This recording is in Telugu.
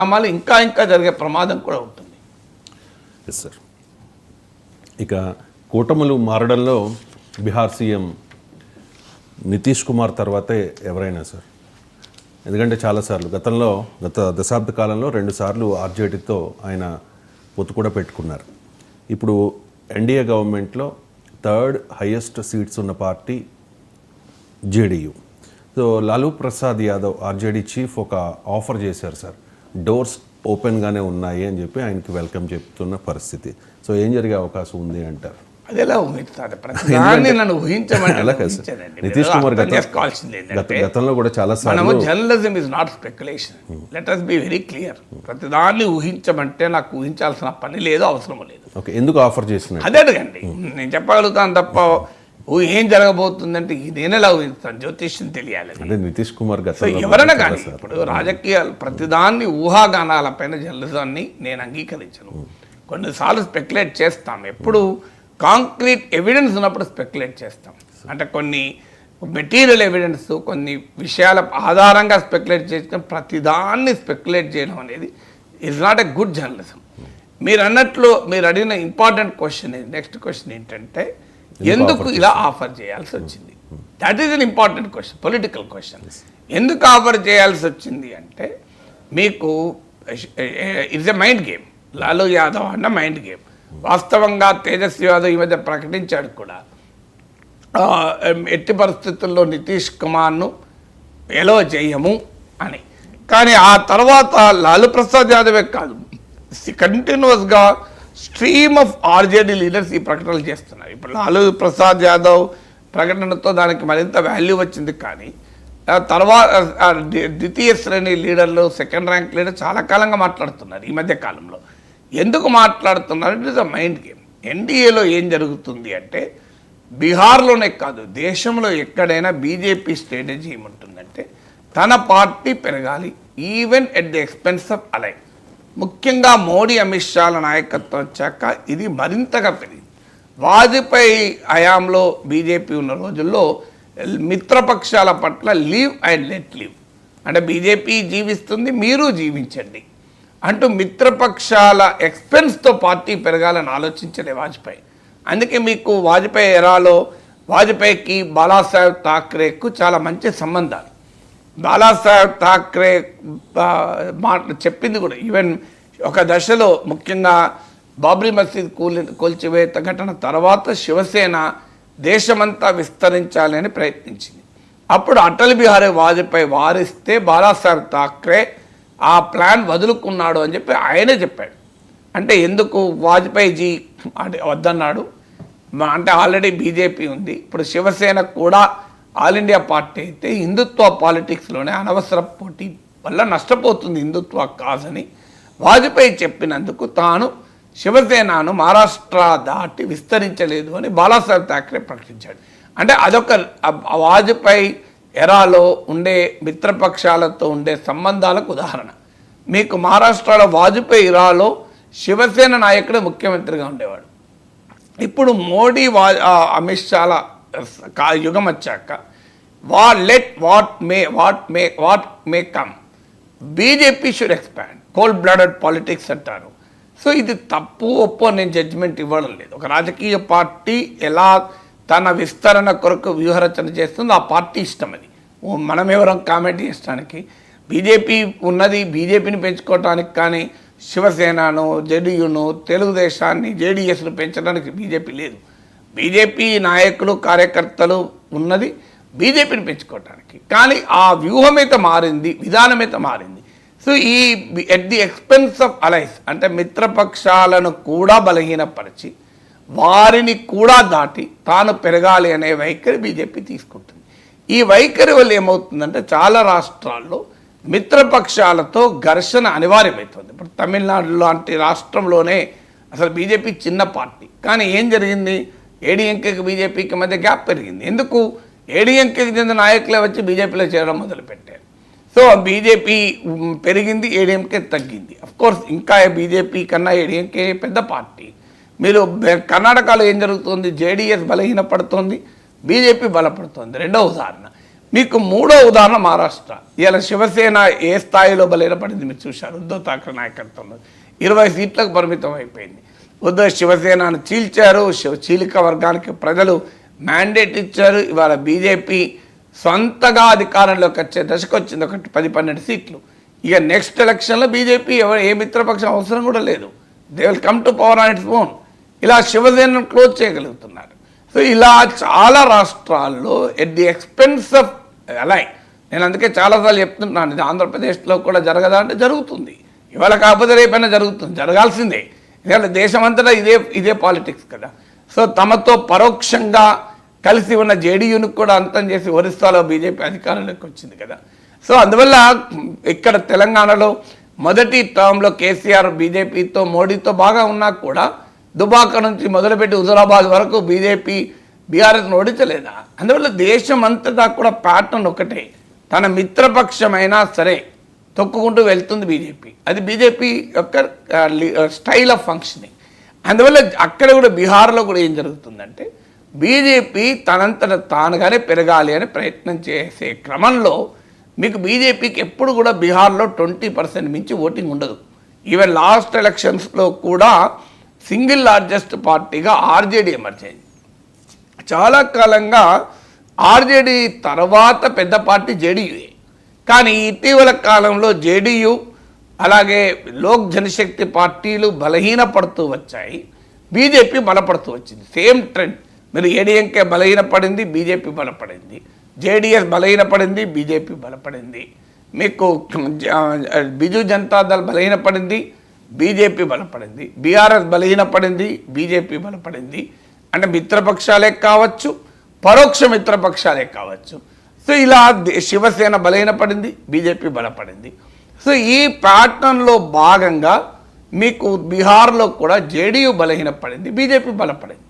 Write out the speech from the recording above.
పరిణామాలు ఇంకా ఇంకా జరిగే ప్రమాదం కూడా ఉంటుంది. Yes sir. ఇక కూటములు మారడంలో బీహార్ సీఎం నితీష్ కుమార్ తర్వాతే ఎవరైనా సార్? ఎందుకంటే చాలాసార్లు గత దశాబ్ద కాలంలో 2 సార్లు ఆర్జేడీతో ఆయన పొత్తు కూడా పెట్టుకున్నారు. ఇప్పుడు ఎన్డీఏ గవర్నమెంట్లో 3rd హైయెస్ట్ సీట్స్ ఉన్న party JDU. So Lalu Prasad Yadav RJD chief ఒక ఆఫర్ చేశారు సార్, డోర్స్ ఓపెన్గానే ఉన్నాయి అని చెప్పి ఆయనకి వెల్కమ్ చెప్తున్న పరిస్థితి. సో ఏం జరిగే అవకాశం ఉంది అంటారు? అదేలా ఊహిస్తాడు, ప్రతిదాన్ని నన్ను ఊహించమంటే నితీష్ కుమార్ గతంలో కూడా చాలా సార్లు journalism is not speculation, let us be very clear. ప్రతిదాన్ని ఊహించమంటే నాకు ఊహించాల్సిన పని లేదు, అవసరం లేదు. ఓకే, ఎందుకు ఆఫర్ చేసిన అదే అడగండి, నేను చెప్పగలుగుతాను తప్ప ఏం జరగబోతుందంటే నేను ఎలా ఊహిస్తాను? జ్యోతిష్యం తెలియాలి. అంటే నితీష్ కుమార్ ఎవరైనా కానీ ఇప్పుడు రాజకీయాలు ప్రతిదాన్ని ఊహాగానాలపైన జర్నలిజాన్ని నేను అంగీకరించను. కొన్నిసార్లు స్పెక్యులేట్ చేస్తాం, ఎప్పుడు కాంక్రీట్ ఎవిడెన్స్ ఉన్నప్పుడు స్పెక్యులేట్ చేస్తాం. అంటే కొన్ని మెటీరియల్ ఎవిడెన్స్, కొన్ని విషయాల ఆధారంగా స్పెక్యులేట్ చేసుకుని ప్రతిదాన్ని స్పెక్యులేట్ చేయడం అనేది is not a good journalism. మీరు అన్నట్లు మీరు అడిగిన ఇంపార్టెంట్ క్వశ్చన్, నెక్స్ట్ క్వశ్చన్ ఏంటంటే ఎందుకు ఇలా ఆఫర్ చేయాల్సి వచ్చింది? That is an important question, political question. ఎందుకు ఆఫర్ చేయాల్సి వచ్చింది అంటే మీకు it's a mind game. Lalu Yadav అన్న మైండ్ గేమ్. వాస్తవంగా తేజస్వి యాదవ్ ఈ మధ్య ప్రకటించాడు కూడా, ఎట్టి పరిస్థితుల్లో నితీష్ కుమార్ను ఎలో చేయము అని. కానీ ఆ తర్వాత లాలూ ప్రసాద్ యాదవే కాదు, కంటిన్యూస్గా స్ట్రీమ్ ఆఫ్ ఆర్జేడీ లీడర్స్ ఈ ప్రకటనలు చేస్తున్నారు. ఇప్పుడు లాలూ ప్రసాద్ యాదవ్ ప్రకటనతో దానికి మరింత వాల్యూ వచ్చింది. కానీ తర్వాత ద్వితీయ శ్రేణి లీడర్లు, సెకండ్ ర్యాంక్ లీడర్ చాలా కాలంగా మాట్లాడుతున్నారు ఈ మధ్య కాలంలో. ఎందుకు మాట్లాడుతున్నారు? It is a mind game. ఎన్డీఏలో ఏం జరుగుతుంది అంటే బీహార్లోనే కాదు, దేశంలో ఎక్కడైనా బీజేపీ స్ట్రాటజీ ఏముంటుందంటే తన పార్టీ పెరగాలి, even at the expense of ally. ముఖ్యంగా మోడీ, అమిత్ షాల నాయకత్వం వచ్చాక ఇది మరింతగా పెరిగింది. వాజ్పేయి హయాంలో బీజేపీ ఉన్న రోజుల్లో మిత్రపక్షాల పట్ల లీవ్ అండ్ లెట్ లీవ్, అంటే బీజేపీ జీవిస్తుంది, మీరు జీవించండి అంటూ మిత్రపక్షాల ఎక్స్పెన్స్తో పార్టీ పెరగాలని ఆలోచించలే వాజ్పేయి. అందుకే మీకు వాజ్పేయి ఎరాలో వాజ్పేయికి బాలాసాహెబ్ ఠాక్రేకు చాలా మంచి సంబంధాలు. బాలాసాహెబ్ ఠాక్రే మాట చెప్పింది కూడా, ఈవెన్ ఒక దశలో ముఖ్యంగా బాబ్రీ మసీద్ కూల్చివేత ఘటన తర్వాత శివసేన దేశమంతా విస్తరించాలి అని ప్రయత్నించింది. అప్పుడు అటల్ బిహారీ వాజ్పేయి వారిస్తే బాలాసాహెబ్ ఠాక్రే ఆ ప్లాన్ వదులుకున్నాడు అని చెప్పి ఆయనే చెప్పాడు. అంటే ఎందుకు వాజ్పేయిజీ వద్దన్నాడు అంటే ఆల్రెడీ బీజేపీ ఉంది, ఇప్పుడు శివసేన కూడా ఆల్ ఇండియా పార్టీ అయితే హిందుత్వ పాలిటిక్స్లోనే అనవసర పోటీ వల్ల నష్టపోతుంది హిందుత్వ కాజ్ అని వాజ్పేయి చెప్పినందుకు తాను శివసేనను మహారాష్ట్ర దాటి విస్తరించలేదు అని బాలాసాహెబ్ ఠాక్రే ప్రకటించాడు. అంటే అదొక వాజ్పేయి ఎరాలో ఉండే మిత్రపక్షాలతో ఉండే సంబంధాలకు ఉదాహరణ. మీకు మహారాష్ట్రలో వాజ్పేయి ఎరాలో శివసేన నాయకుడు ముఖ్యమంత్రిగా ఉండేవాడు. ఇప్పుడు మోడీ అమిత్ షాల యుగం వచ్చాక what may come, BJP should expand, cold blooded politics అంటారు. సో ఇది తప్పు ఒప్పో నేను జడ్జిమెంట్ ఇవ్వడం లేదు. ఒక రాజకీయ పార్టీ ఎలా తన విస్తరణ కొరకు వ్యూహరచన చేస్తుందో ఆ పార్టీ ఇష్టం. అది మనం ఎవరం కామెంట్ చేయడానికి. బీజేపీ ఉన్నది బీజేపీని పెంచుకోవటానికి, కానీ శివసేనను, జేడీయూను, తెలుగుదేశాన్ని, జేడీఎస్ను పెంచడానికి బీజేపీ లేదు. బీజేపీ నాయకులు, కార్యకర్తలు ఉన్నది బీజేపీని పెంచుకోవటానికి. కానీ ఆ వ్యూహమైతే మారింది, విధానమైతే మారింది. సో ఈ at the expense of allies, అంటే మిత్రపక్షాలను కూడా బలహీనపరిచి వారిని కూడా దాటి తాను పెరగాలి అనే వైఖరి బీజేపీ తీసుకుంటుంది. ఈ వైఖరి వల్ల ఏమవుతుందంటే చాలా రాష్ట్రాల్లో మిత్రపక్షాలతో ఘర్షణ అనివార్యమవుతుంది. ఇప్పుడు తమిళనాడు లాంటి రాష్ట్రంలోనే అసలు బీజేపీ చిన్న పార్టీ, కానీ ఏం జరిగింది? ఏడీఎంకేకి బీజేపీకి మధ్య గ్యాప్ పెరిగింది. ఎందుకు? ఏడీఎంకేకి చెందిన నాయకులే వచ్చి బీజేపీలో చేరడం మొదలుపెట్టారు. సో బీజేపీ పెరిగింది, ఏడీఎంకే తగ్గింది. అఫ్కోర్స్ ఇంకా బీజేపీ కన్నా ఏడీఎంకే పెద్ద పార్టీ. మీరు కర్ణాటకలో ఏం జరుగుతుంది? జేడీఎస్ బలహీనపడుతుంది, బీజేపీ బలపడుతుంది. రెండవ ఉదాహరణ మీకు మూడో ఉదాహరణ మహారాష్ట్ర. ఇలా శివసేన ఏ స్థాయిలో బలహీనపడింది మీరు చూశారు. ఉద్ధవ్ ఠాక్రే నాయకత్వంలో 20 సీట్లకు పరిమితం అయిపోయింది. ఉద్ధవ్ శివసేనను చీల్చారు. చీలిక వర్గానికి ప్రజలు మ్యాండేట్ ఇచ్చారు. ఇవాళ బీజేపీ సొంతగా అధికారంలోకి వచ్చే దశకు వచ్చింది, ఒకటి 10-12 సీట్లు. ఇక నెక్స్ట్ ఎలక్షన్లో బీజేపీ ఏ మిత్రపక్షం అవసరం కూడా లేదు. They will come to power on its own. ఇలా శివసేనను క్లోజ్ చేయగలుగుతున్నారు. సో ఇలా చాలా రాష్ట్రాల్లో ఎట్ ది ఎక్స్పెన్స్ ఆఫ్ అలై. నేను అందుకే చాలాసార్లు చెప్తున్నాను, ఇది ఆంధ్రప్రదేశ్లో కూడా జరగదా అంటే జరుగుతుంది. ఇవాళ కాకపోతే రేపైనా జరుగుతుంది, జరగాల్సిందే. ఎందుకంటే దేశమంతటా ఇదే పాలిటిక్స్ కదా. సో తమతో పరోక్షంగా కలిసి ఉన్న జేడీయూను కూడా అంతం చేసి ఒరిస్సాలో బీజేపీ అధికారంలోకి వచ్చింది కదా. సో అందువల్ల ఇక్కడ తెలంగాణలో మొదటి టర్మ్లో కేసీఆర్ బీజేపీతో మోడీతో బాగా ఉన్నా కూడా దుబాక నుంచి మొదలుపెట్టి హుజురాబాద్ వరకు బీజేపీ బీఆర్ఎస్ను ఓడించలేదా? అందువల్ల దేశం అంతటా కూడా ప్యాటర్న్ ఒకటే. తన మిత్రపక్షమైనా సరే తొక్కుకుంటూ వెళ్తుంది బీజేపీ. అది బీజేపీ యొక్క స్టైల్ ఆఫ్ ఫంక్షనింగ్. అందువల్ల అక్కడ కూడా బీహార్లో కూడా ఏం జరుగుతుందంటే బీజేపీ తనంతట తానుగానే పెరగాలి అని ప్రయత్నం చేసే క్రమంలో మీకు బీజేపీకి ఎప్పుడు కూడా బీహార్లో 20% మించి ఓటింగ్ ఉండదు. ఈవెన్ లాస్ట్ ఎలక్షన్స్లో కూడా సింగిల్ లార్జెస్ట్ పార్టీగా ఆర్జేడీ ఎమర్జ్ అయింది. చాలా కాలంగా ఆర్జేడీ తర్వాత పెద్ద పార్టీ జేడీయూఏ. కానీ ఇటీవల కాలంలో జేడీయూ అలాగే లోక్ జనశక్తి పార్టీలు బలహీనపడుతూ వచ్చాయి, బీజేపీ బలపడుతూ వచ్చింది. Same trend. మీరు ఏడీఎంకే బలహీనపడింది, బీజేపీ బలపడింది. జేడీఎస్ బలహీనపడింది, బీజేపీ బలపడింది. మీకు బిజు జనతాదళ్ బలహీనపడింది, బీజేపీ బలపడింది. బీఆర్ఎస్ బలహీనపడింది, బీజేపీ బలపడింది. అంటే మిత్రపక్షాలే కావచ్చు, పరోక్ష మిత్రపక్షాలే కావచ్చు. సో ఇలా శివసేన బలహీనపడింది, బీజేపీ బలపడింది. సో ఈ ప్యాటర్న్లో భాగంగా మీకు బీహార్లో కూడా జేడీయూ బలహీనపడింది, బీజేపీ బలపడింది.